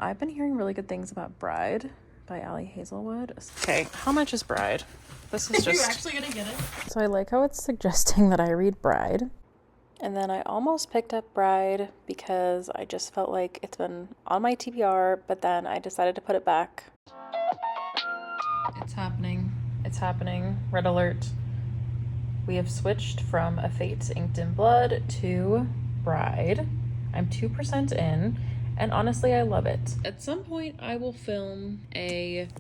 I've been hearing really good things about Bride by Hazelwood. Okay, how much is Bride? This is just... You're actually gonna get it? So I like how it's suggesting that I read Bride. And then I almost picked up Bride because I just felt like it's been on my TBR, but then I decided to put it back. It's happening. It's happening. Red alert. We have switched from A Fate Inked in Blood to Bride. I'm 2% in, and honestly, I love it. At some point, I will film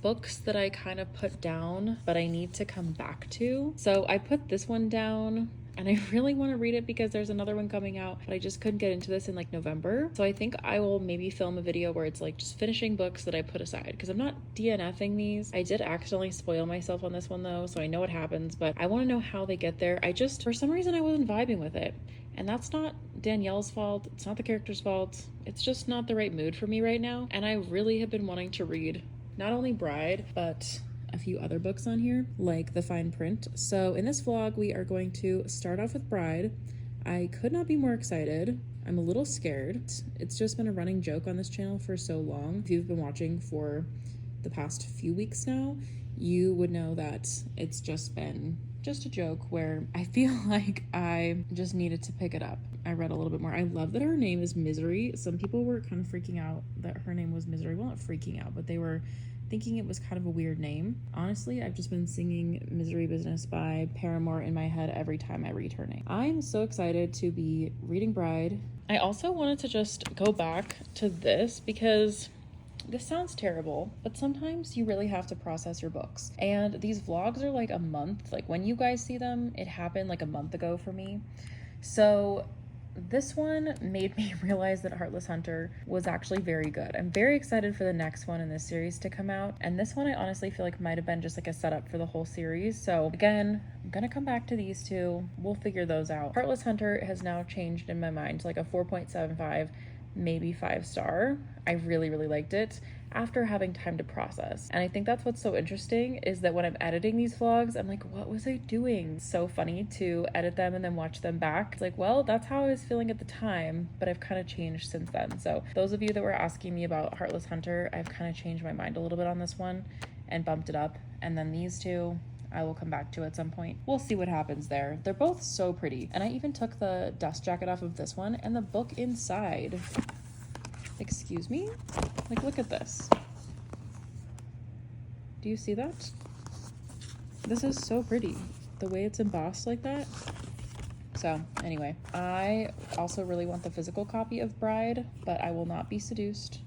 books that I kind of put down, but I need to come back to. So I put this one down, and I really want to read it because there's another one coming out, but I just couldn't get into this in like November. So I think I will maybe film a video where it's like just finishing books that I put aside, because I'm not DNFing these. I did accidentally spoil myself on this one though, so I know what happens, but I want to know how they get there. For some reason, I wasn't vibing with it. And that's not Danielle's fault. It's not the character's fault. It's just not the right mood for me right now. And I really have been wanting to read not only Bride, but a few other books on here, like The Fine Print. So in this vlog, we are going to start off with Bride. I could not be more excited. I'm a little scared. It's just been a running joke on this channel for so long. If you've been watching for the past few weeks now, you would know that it's just been just a joke where I feel like I just needed to pick it up. I read a little bit more. I love that her name is Misery. Some people were kind of freaking out that her name was Misery. Well, not freaking out, but they were thinking it was kind of a weird name. Honestly, I've just been singing Misery Business by Paramore in my head every time I read her name. I'm so excited to be reading Bride. I also wanted to just go back to this because this sounds terrible, but sometimes you really have to process your books. And these vlogs are like a month. Like when you guys see them, it happened like a month ago for me. So this one made me realize that Heartless Hunter was actually very good. I'm very excited for the next one in this series to come out. And this one I honestly feel like might have been just like a setup for the whole series. So again, I'm gonna come back to these two. We'll figure those out. Heartless Hunter has now changed in my mind to like a 4.75, maybe 5-star. I really liked it after having time to process. And I think that's what's so interesting is that when I'm editing these vlogs, I'm like, what was I doing? It's so funny to edit them and then watch them back. It's like, well, that's how I was feeling at the time, but I've kind of changed since then. So those of you that were asking me about Heartless Hunter, I've kind of changed my mind a little bit on this one and bumped it up. And then these two, I will come back to at some point. We'll see what happens there. They're both so pretty. And I even took the dust jacket off of this one and the book inside. Excuse me? Like, look at this. Do you see that? This is so pretty. The way it's embossed like that. So anyway, I also really want the physical copy of Bride, but I will not be seduced.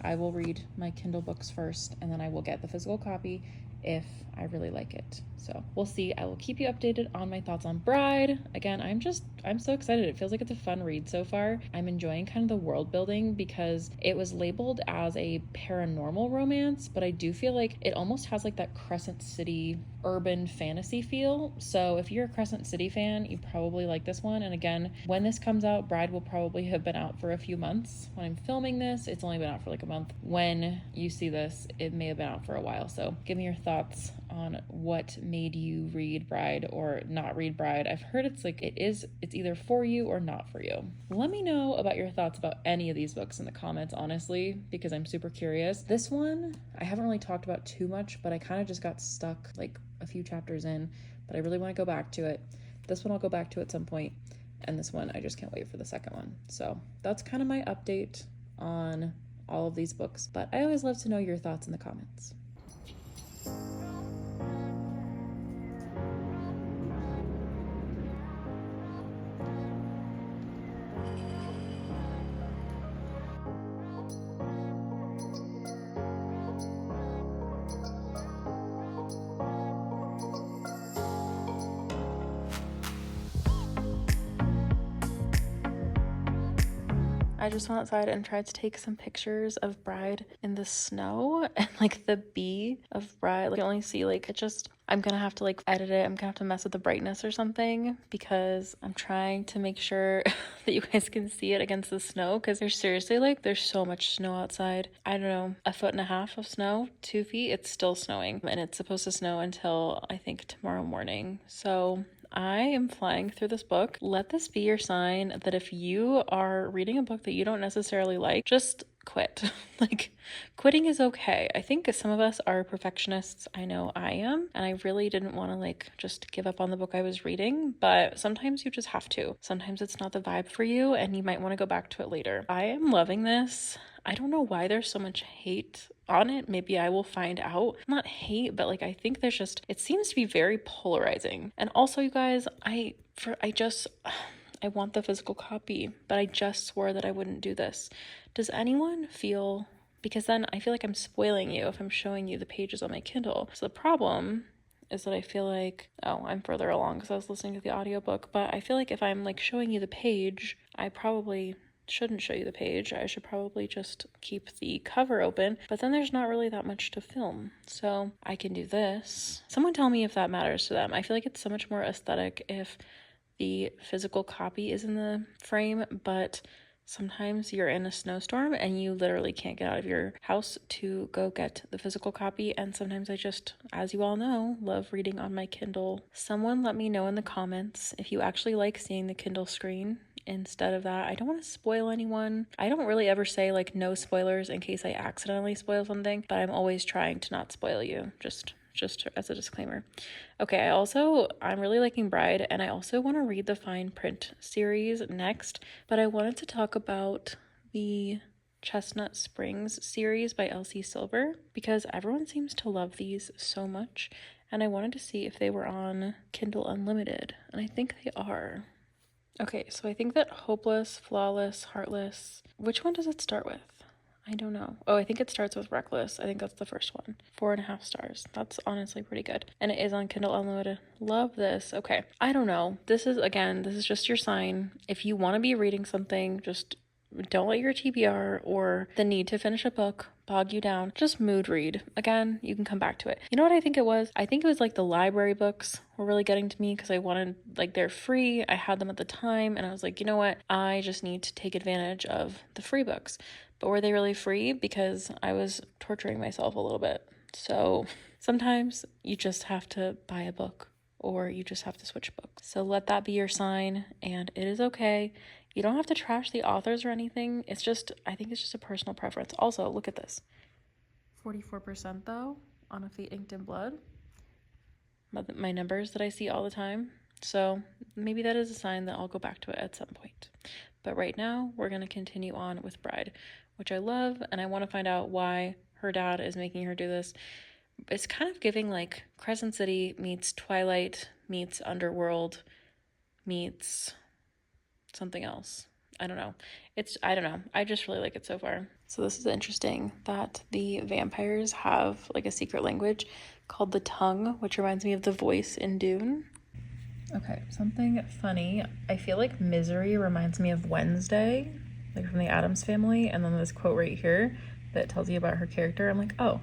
I will read my Kindle books first, and then I will get the physical copy if I really like it. So we'll see. I will keep you updated on my thoughts on Bride. Again, I'm so excited. It feels like it's a fun read so far. I'm enjoying kind of the world building because it was labeled as a paranormal romance, but I do feel like it almost has like that Crescent City urban fantasy feel. So if you're a Crescent City fan, you probably like this one. And again, when this comes out, Bride will probably have been out for a few months. When I'm filming this, it's only been out for like a month. When you see this, it may have been out for a while. So give me your thoughts on what made you read Bride or not read Bride. I've heard it's either for you or not for you. Let me know about your thoughts about any of these books in the comments, honestly, because I'm super curious. This one, I haven't really talked about too much, but I kind of just got stuck like a few chapters in, but I really want to go back to it. This one I'll go back to at some point, and this one I just can't wait for the second one. So that's kind of my update on all of these books, but I always love to know your thoughts in the comments. I just went outside and tried to take some pictures of Bride in the snow, and like the bee of Bride, like you only see like I'm gonna have to like edit it. I'm gonna have to mess with the brightness or something because I'm trying to make sure that you guys can see it against the snow, because there's so much snow outside. I don't know, 1.5 feet of snow, 2 feet. It's still snowing, and it's supposed to snow until I think tomorrow morning. So I am flying through this book. Let this be your sign that if you are reading a book that you don't necessarily like, just quit. Like, quitting is okay. I think some of us are perfectionists. I know I am, and I really didn't want to like just give up on the book I was reading, but sometimes you just have to. Sometimes it's not the vibe for you and you might want to go back to it later. I am loving this. I don't know why there's so much hate on it. Maybe I will find out. Not hate, but like I think there's just, it seems to be very polarizing. And also, you guys, I want the physical copy, but I just swore that I wouldn't do this. Does anyone feel, because then I feel like I'm spoiling you if I'm showing you the pages on my Kindle. So the problem is that I feel like, oh, I'm further along because I was listening to the audiobook, but I feel like if I'm like showing you the page, I probably shouldn't show you the page. I should probably just keep the cover open, but then there's not really that much to film. So I can do this. Someone tell me if that matters to them. I feel like it's so much more aesthetic if the physical copy is in the frame, but sometimes you're in a snowstorm and you literally can't get out of your house to go get the physical copy. And sometimes I just, as you all know, love reading on my Kindle. Someone let me know in the comments if you actually like seeing the Kindle screen instead of that. I don't want to spoil anyone. I don't really ever say like no spoilers in case I accidentally spoil something, but I'm always trying to not spoil you, just as a disclaimer. Okay, I'm really liking Bride, and I also want to read the fine print series next, but I wanted to talk about the Chestnut Springs series by Elsie Silver because everyone seems to love these so much, and I wanted to see if they were on Kindle Unlimited, and I think they are. Okay, so I think that Hopeless, Flawless, Heartless, which one does it start with? I don't know. Oh, I think it starts with Reckless. I think that's the first one. 4.5 stars. That's honestly pretty good. And it is on Kindle Unlimited. Love this. Okay. I don't know. This is just your sign. If you want to be reading something, just don't let your TBR or the need to finish a book bog you down. Just mood read. Again, you can come back to it. You know what I think it was? I think it was like the library books were really getting to me because I wanted, like, they're free. I had them at the time and I was like, you know what? I just need to take advantage of the free books. But were they really free? Because I was torturing myself a little bit. So sometimes you just have to buy a book or you just have to switch books. So let that be your sign, and it is okay. You don't have to trash the authors or anything. I think it's just a personal preference. Also, look at this. 44% though on A Fate Inked in Blood. My numbers that I see all the time. So maybe that is a sign that I'll go back to it at some point. But right now, we're going to continue on with Bride, which I love, and I want to find out why her dad is making her do this. It's kind of giving like Crescent City meets Twilight meets Underworld meets something else. I don't know. I just really like it so far. So this is interesting that the vampires have like a secret language called the tongue, which reminds me of the voice in Dune. Okay, something funny. I feel like Misery reminds me of Wednesday, like from the Addams Family, and then this quote right here that tells you about her character. I'm like, oh,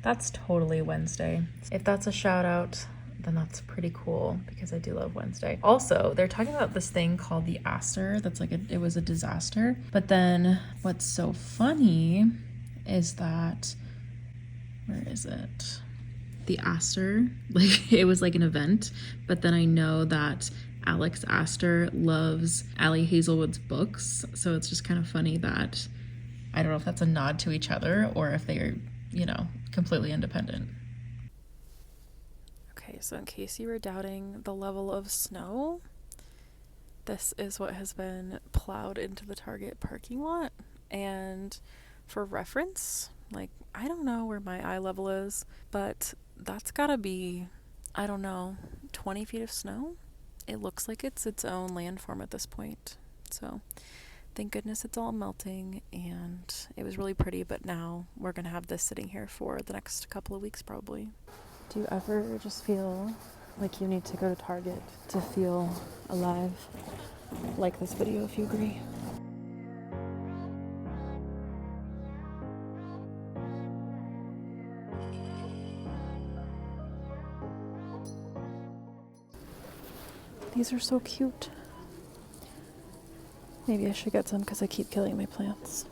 that's totally Wednesday. If that's a shout out, then that's pretty cool because I do love Wednesday. Also, they're talking about this thing called the Aster that's like it was a disaster. But then what's so funny is that, where is it? The Aster, like it was like an event, but then I know that Alex Aster loves Ali Hazelwood's books, so it's just kind of funny that I don't know if that's a nod to each other or if they are, completely independent. Okay, so in case you were doubting the level of snow, this is what has been plowed into the Target parking lot. And for reference, like, I don't know where my eye level is, but that's gotta be, 20 feet of snow? It looks like it's its own landform at this point. So thank goodness it's all melting, and it was really pretty, but now we're gonna have this sitting here for the next couple of weeks probably. Do you ever just feel like you need to go to Target to feel alive? Like this video if you agree. These are so cute. Maybe I should get some because I keep killing my plants.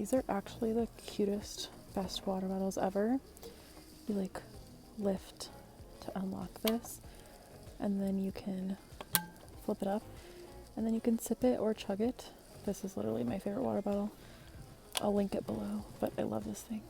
These are actually the cutest, best water bottles ever. You like lift to unlock this, and then you can flip it up, and then you can sip it or chug it. This is literally my favorite water bottle. I'll link it below, but I love this thing.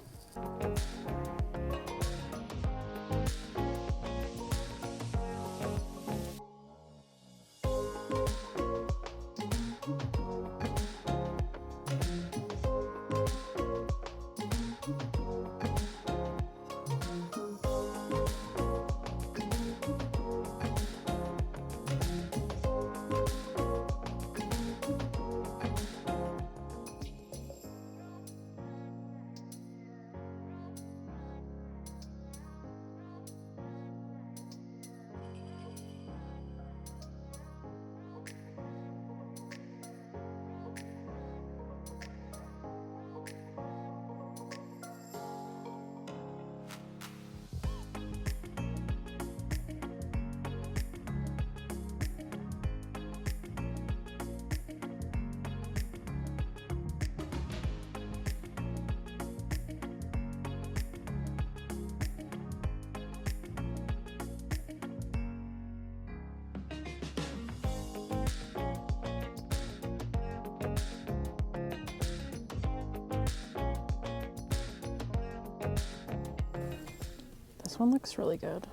This one looks really good.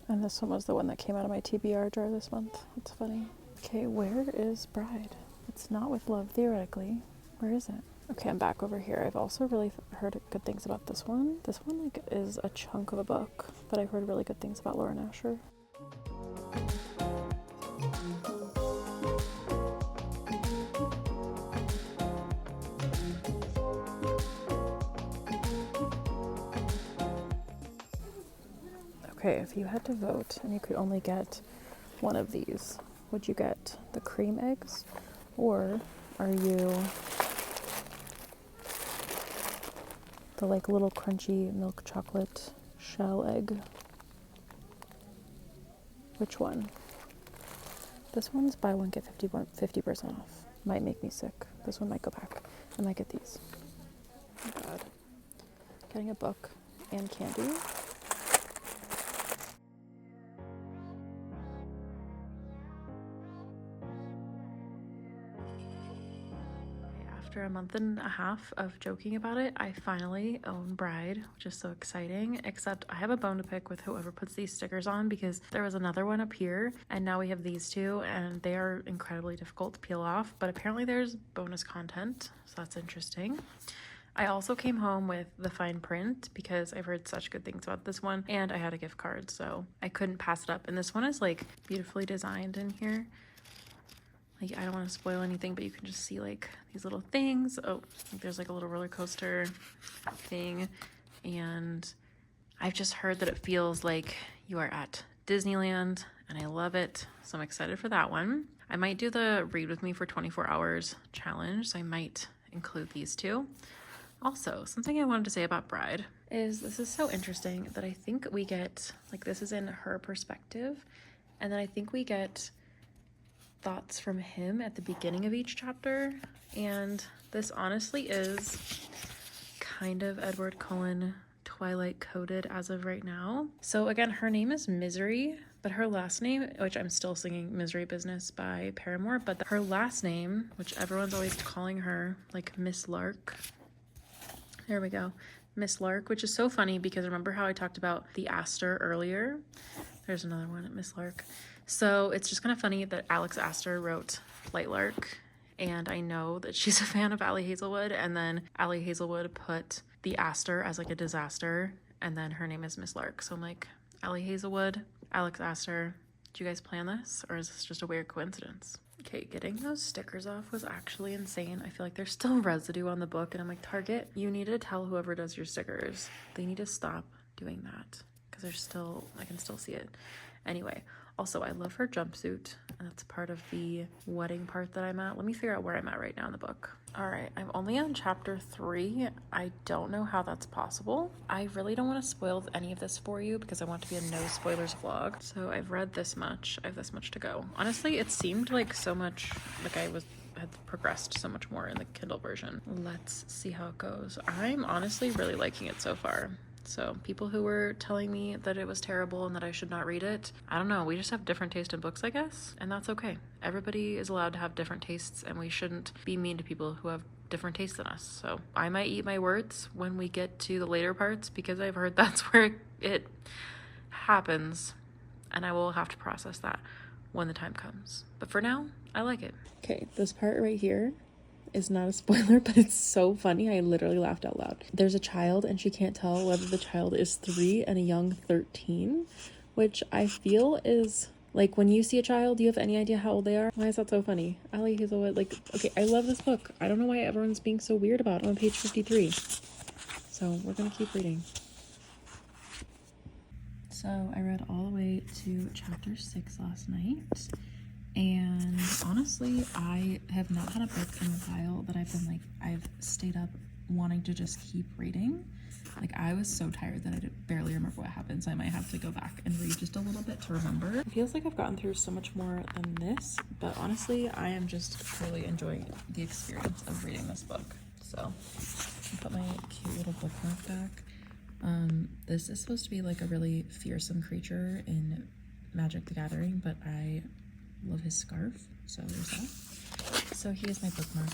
And this one was the one that came out of my TBR jar this month. It's funny. Okay, where is Bride? It's not with love, theoretically. Where is it? Okay, I'm back over here. I've also really heard good things about this one. This one like is a chunk of a book, but I've heard really good things about Lauren Asher. Okay, if you had to vote and you could only get one of these, would you get the cream eggs, or are you the like little crunchy milk chocolate shell egg? Which one? This one's buy one get 50% off. Might make me sick. This one might go back. I might get these. Oh my god. Getting a book and candy. After a month and a half of joking about it, I finally own Bride, which is so exciting, except I have a bone to pick with whoever puts these stickers on, because there was another one up here and now we have these two and they are incredibly difficult to peel off, but apparently there's bonus content, so that's interesting. I also came home with the fine print because I've heard such good things about this one, and I had a gift card, so I couldn't pass it up. And this one is like beautifully designed in here. Like, I don't want to spoil anything, but you can just see like these little things. Oh, there's like a little roller coaster thing. And I've just heard that it feels like you are at Disneyland, and I love it. So I'm excited for that one. I might do the read with me for 24 hours challenge, so I might include these two. Also, something I wanted to say about Bride is this is so interesting that I think we get, like, this is in her perspective, and then I think we get thoughts from him at the beginning of each chapter, and this honestly is kind of Edward Cullen Twilight coded as of right now. So again, her name is Misery, but her last name, which I'm still singing Misery Business by Paramore, but her last name, which everyone's always calling her like Miss Lark, there we go, Miss Lark, which is so funny because remember how I talked about the Astor earlier? There's another one at Miss Lark. So it's just kind of funny that Alex Astor wrote Light Lark, and I know that she's a fan of Allie Hazelwood, and then Allie Hazelwood put the Astor as like a disaster, and then her name is Miss Lark. So I'm like, Allie Hazelwood, Alex Astor, did you guys plan this, or is this just a weird coincidence? Okay, getting those stickers off was actually insane. I feel like there's still residue on the book, and I'm like, Target, you need to tell whoever does your stickers, they need to stop doing that, because there's still, I can still see it. Anyway, also, I love her jumpsuit, and that's part of the wedding part that I'm at. Let me figure out where I'm at right now in the book. All right, I'm only on chapter 3. I don't know how that's possible. I really don't want to spoil any of this for you because I want it to be a no spoilers vlog. So I've read this much. I have this much to go. Honestly, it seemed like so much, like I has progressed so much more in the Kindle version. Let's see how it goes. I'm honestly really liking it so far. So people who were telling me that it was terrible and that I should not read it, I don't know, we just have different taste in books, I guess, and that's okay. Everybody is allowed to have different tastes, and we shouldn't be mean to people who have different tastes than us. So I might eat my words when we get to the later parts, because I've heard that's where it happens, and I will have to process that when the time comes. But for now, I like it. Okay, this part right here is not a spoiler, but it's so funny. I literally laughed out loud. There's a child, and she can't tell whether the child is 3 and a young 13, which I feel is like, when you see a child, do you have any idea how old they are? Why is that so funny? Ali Hazelwood, like, okay, I love this book. I don't know why everyone's being so weird about it. I'm on page 53. So we're gonna keep reading. So I read all the way to chapter 6 last night, and honestly, I have not had a book in a while that I've been like, I've stayed up wanting to just keep reading. Like, I was so tired that I barely remember what happened, so I might have to go back and read just a little bit to remember. It feels like I've gotten through so much more than this, but honestly, I am just truly enjoying the experience of reading this book. So I'll put my cute little bookmark back. This is supposed to be like a really fearsome creature in Magic the Gathering, but I love his scarf, so there's that. So he is my bookmark.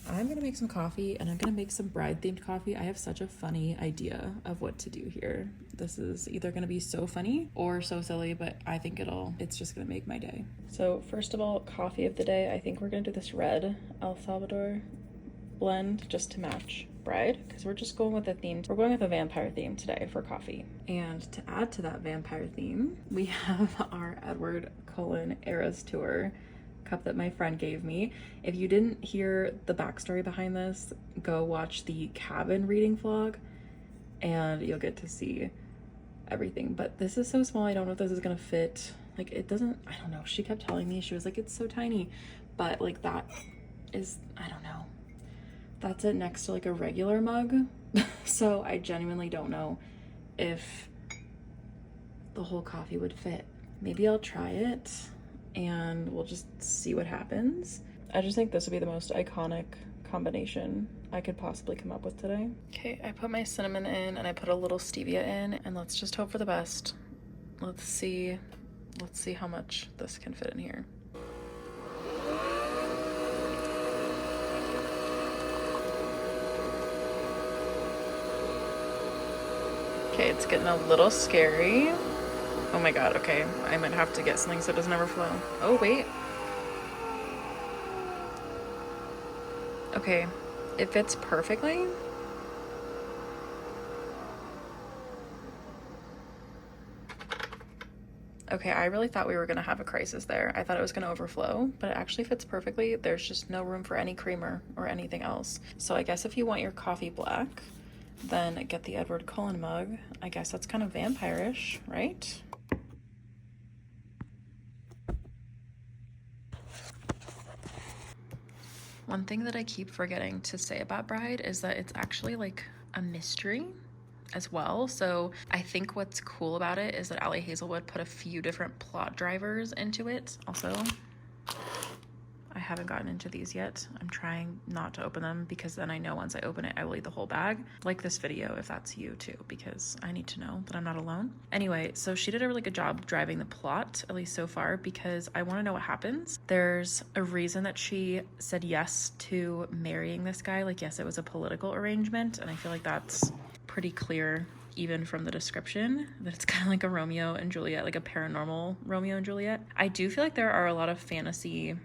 I'm gonna make some coffee, and I'm gonna make some bride themed coffee. I have such a funny idea of what to do here. This is either gonna be so funny or so silly, but I think it's just gonna make my day. So first of all, coffee of the day. I think we're gonna do this red El Salvador blend just to match bride, because we're just going with a theme. We're going with a vampire theme today for coffee. And to add to that vampire theme, we have our Edward Cullen Eras Tour cup that my friend gave me. If you didn't hear the backstory behind this, go watch the cabin reading vlog and you'll get to see everything. But this is so small, I don't know if this is gonna fit. Like, it doesn't, I don't know. She kept telling me, she was like, it's so tiny, but like, that is, I don't know, that's it next to like a regular mug. So I genuinely don't know if the whole coffee would fit. Maybe I'll try it and we'll just see what happens. I just think this would be the most iconic combination I could possibly come up with today. Okay, I put my cinnamon in and I put a little stevia in, and let's just hope for the best. Let's see how much this can fit in here. Okay, it's getting a little scary. Oh my god, okay. I might have to get something so it doesn't overflow. Oh, wait. Okay, it fits perfectly. Okay, I really thought we were gonna have a crisis there. I thought it was gonna overflow, but it actually fits perfectly. There's just no room for any creamer or anything else. So I guess if you want your coffee black, then get the Edward Cullen mug. I guess that's kind of vampire-ish, right? One thing that I keep forgetting to say about Bride is that it's actually like a mystery as well. So I think what's cool about it is that Ali Hazelwood put a few different plot drivers into it. Also, I haven't gotten into these yet. I'm trying not to open them, because then I know once I open it, I will eat the whole bag. Like this video if that's you too, because I need to know that I'm not alone. Anyway, so she did a really good job driving the plot, at least so far, because I want to know what happens. There's a reason that she said yes to marrying this guy. Like, yes, it was a political arrangement, and I feel like that's pretty clear even from the description, that it's kind of like a Romeo and Juliet, like a paranormal Romeo and Juliet. I do feel like there are a lot of fantasy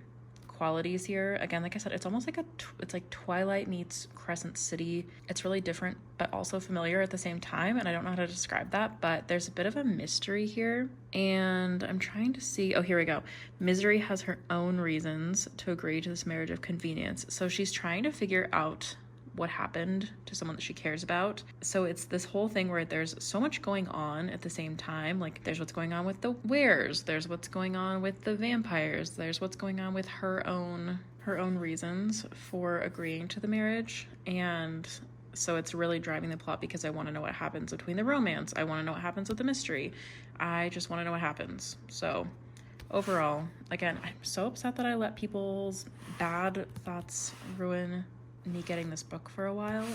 qualities here. Again, like I said, it's almost like it's like Twilight meets Crescent City. It's really different but also familiar at the same time, and I don't know how to describe that, but there's a bit of a mystery here, and I'm trying to see. Oh, here we go. Misery has her own reasons to agree to this marriage of convenience. So she's trying to figure out what happened to someone that she cares about. So it's this whole thing where there's so much going on at the same time. Like, there's what's going on with the wares, there's what's going on with the vampires, there's what's going on with her own reasons for agreeing to the marriage. And so it's really driving the plot, because I want to know what happens between the romance. I want to know what happens with the mystery. I just want to know what happens. So overall, again, I'm so upset that I let people's bad thoughts ruin me getting this book for a while.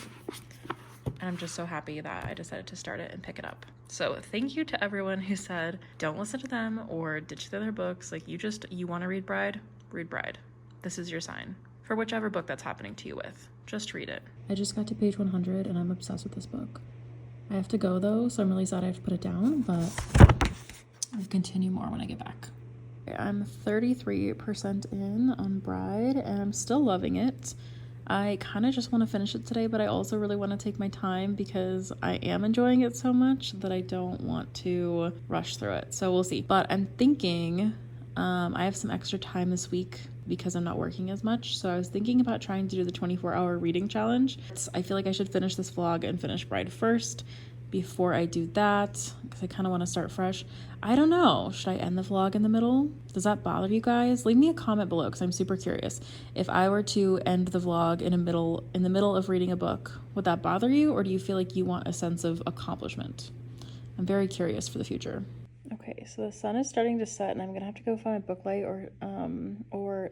And I'm just so happy that I decided to start it and pick it up. So thank you to everyone who said, don't listen to them or ditch the other books. Like, you want to read Bride? Read Bride. This is your sign. For whichever book that's happening to you with. Just read it. I just got to page 100 and I'm obsessed with this book. I have to go though, so I'm really sad I have to put it down, but I'll continue more when I get back. I'm 33% in on Bride and I'm still loving it. I kind of just want to finish it today, but I also really want to take my time because I am enjoying it so much that I don't want to rush through it. So we'll see. But I'm thinking I have some extra time this week because I'm not working as much. So I was thinking about trying to do the 24-hour reading challenge. I feel like I should finish this vlog and finish Bride first before I do that because I kind of want to start fresh. I don't know. Should I end the vlog in the middle? Does that bother you guys? Leave me a comment below because I'm super curious. If I were to end the vlog in the middle of reading a book, would that bother you, or do you feel like you want a sense of accomplishment? I'm very curious for the future. Okay, so the sun is starting to set and I'm gonna have to go find a book light or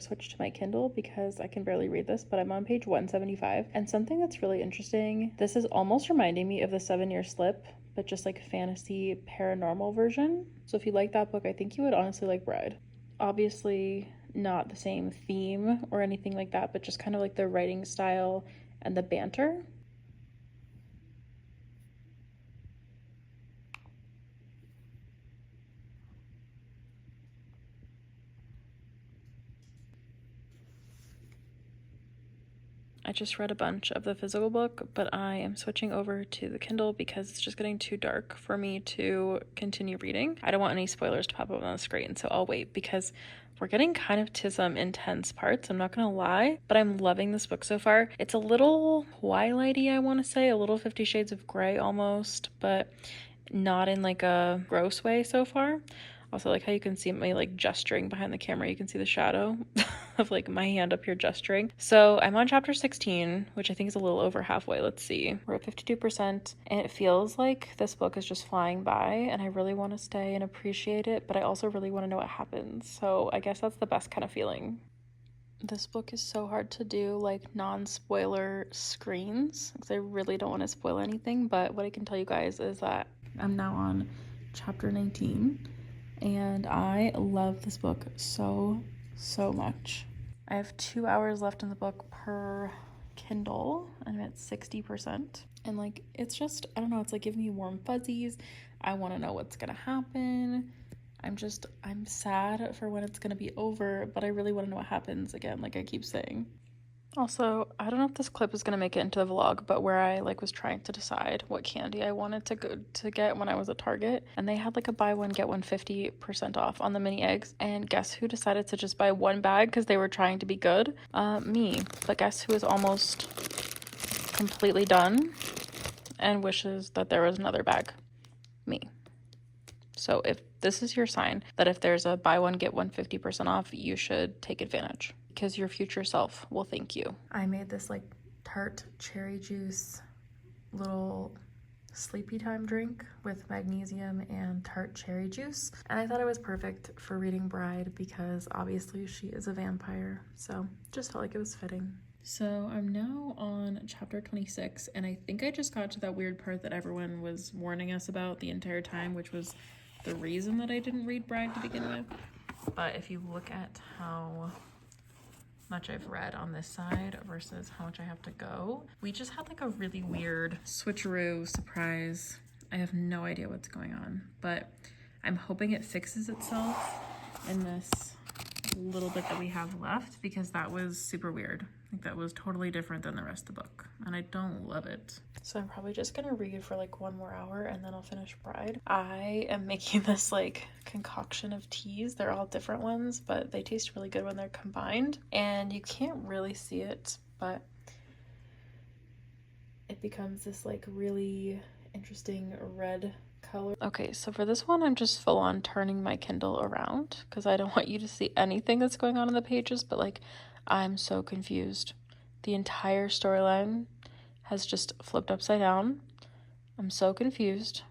switch to my Kindle because I can barely read this, but I'm on page 175. And something that's really interesting, this is almost reminding me of the 7-Year Slip, but just like a fantasy paranormal version. So if you like that book, I think you would honestly like Bride. Obviously not the same theme or anything like that, but just kind of like the writing style and the banter. I just read a bunch of the physical book, but I am switching over to the Kindle because it's just getting too dark for me to continue reading. I don't want any spoilers to pop up on the screen, so I'll wait because we're getting kind of to some intense parts, I'm not gonna lie, but I'm loving this book so far. It's a little Twilighty, I want to say, a little 50 Shades of Grey almost, but not in like a gross way so far. Also, like how you can see me like gesturing behind the camera. You can see the shadow of like my hand up here gesturing. So I'm on chapter 16, which I think is a little over halfway. Let's see. We're at 52%, and it feels like this book is just flying by, and I really want to stay and appreciate it, but I also really want to know what happens. So I guess that's the best kind of feeling. This book is so hard to do like non-spoiler screens because I really don't want to spoil anything, but what I can tell you guys is that I'm now on chapter 19. And I love this book so much. I have 2 hours left in the book per Kindle, and I'm at 60%. And like, it's just, I don't know, it's like giving me warm fuzzies. I want to know what's gonna happen. I'm sad for when it's gonna be over, but I really want to know what happens again, like I keep saying. Also, I don't know if this clip is gonna make it into the vlog, but where I like was trying to decide what candy I wanted to get when I was at Target, and they had like a buy one get one 50% off on the mini eggs, and guess who decided to just buy one bag because they were trying to be good? Me. But guess who is almost completely done and wishes that there was another bag? Me. So if this is your sign that if there's a buy one get one 50% off, you should take advantage because your future self will thank you. I made this like tart cherry juice little sleepy time drink with magnesium and tart cherry juice, and I thought it was perfect for reading Bride because obviously she is a vampire, so just felt like it was fitting. So I'm now on chapter 26, and I think I just got to that weird part that everyone was warning us about the entire time, which was the reason that I didn't read Bride to begin with. But if you look at how much I've read on this side versus how much I have to go, we just had like a really weird switcheroo surprise. I have no idea what's going on, but I'm hoping it fixes itself in this little bit that we have left because that was super weird. Like that was totally different than the rest of the book, and I don't love it. So I'm probably just gonna read for like 1 more hour and then I'll finish Bride. I am making this like concoction of teas. They're all different ones, but they taste really good when they're combined, and you can't really see it, but it becomes this like really interesting red color. Okay, so for this one, I'm just full on turning my Kindle around because I don't want you to see anything that's going on in the pages, but like I'm so confused. The entire storyline has just flipped upside down. I'm so confused.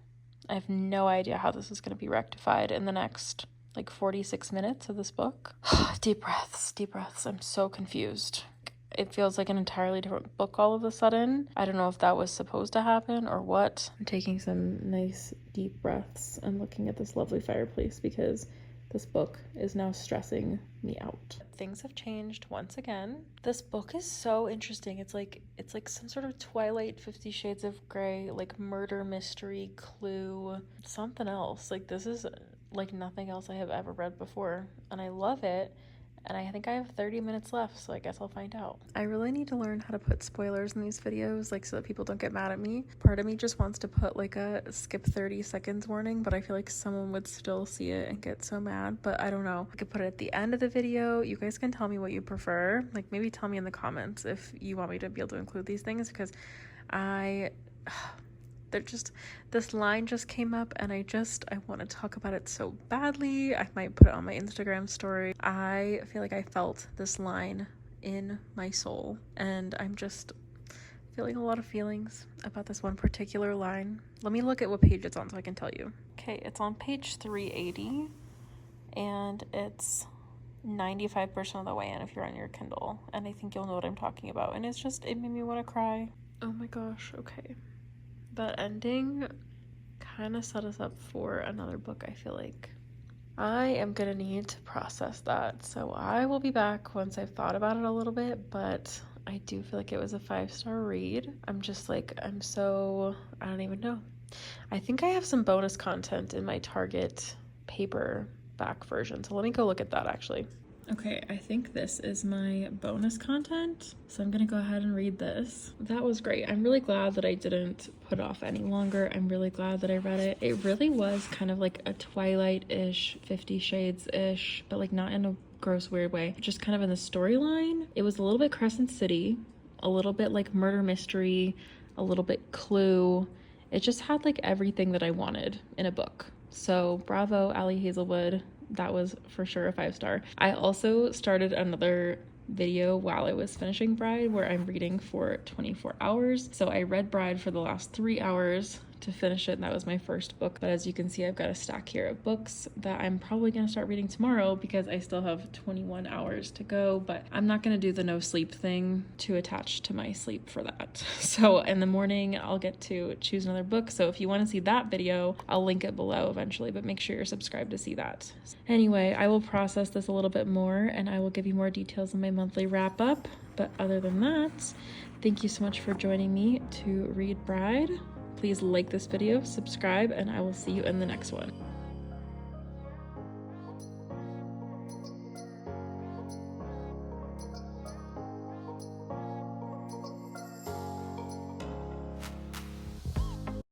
I have no idea how this is going to be rectified in the next like 46 minutes of this book. Deep breaths, deep breaths. I'm so confused. It feels like an entirely different book all of a sudden. I don't know if that was supposed to happen or what. I'm taking some nice deep breaths and looking at this lovely fireplace because this book is now stressing me out. Things have changed once again. This book is so interesting. It's like some sort of Twilight, 50 Shades of Grey, like murder mystery, clue, something else. Like this is like nothing else I have ever read before, and I love it. And I think I have 30 minutes left, so I guess I'll find out. I really need to learn how to put spoilers in these videos, like so that people don't get mad at me. Part of me just wants to put like a skip 30 seconds warning, but I feel like someone would still see it and get so mad, but I don't know. I could put it at the end of the video. You guys can tell me what you prefer. Like maybe tell me in the comments if you want me to be able to include these things, because this line just came up and I want to talk about it so badly. I might put it on my Instagram story. I feel like I felt this line in my soul, and I'm just feeling a lot of feelings about this one particular line. Let me look at what page it's on so I can tell you. Okay, it's on page 380 and it's 95% of the way in if you're on your Kindle, and I think you'll know what I'm talking about, and it made me want to cry. Oh my gosh. Okay, that ending kind of set us up for another book, I feel like. I am gonna need to process that, so I will be back once I've thought about it a little bit, but I do feel like it was a 5-star read. I don't even know. I think I have some bonus content in my Target paperback version, so let me go look at that actually. Okay, I think this is my bonus content, so I'm gonna go ahead and read this. That was great. I'm really glad that I didn't put it off any longer. I'm really glad that I read it. It really was kind of like a Twilight-ish, 50 Shades-ish, but like not in a gross, weird way. Just kind of in the storyline. It was a little bit Crescent City, a little bit like murder mystery, a little bit Clue. It just had like everything that I wanted in a book. So bravo, Ali Hazelwood. That was for sure a 5-star. I also started another video while I was finishing Bride where I'm reading for 24 hours. So I read Bride for the last 3 hours to finish it, and that was my first book. But as you can see, I've got a stack here of books that I'm probably gonna start reading tomorrow because I still have 21 hours to go, but I'm not gonna do the no sleep thing to attach to my sleep for that. So in the morning, I'll get to choose another book. So if you wanna see that video, I'll link it below eventually, but make sure you're subscribed to see that. Anyway, I will process this a little bit more and I will give you more details in my monthly wrap up. But other than that, thank you so much for joining me to read Bride. Please like this video, subscribe, and I will see you in the next one.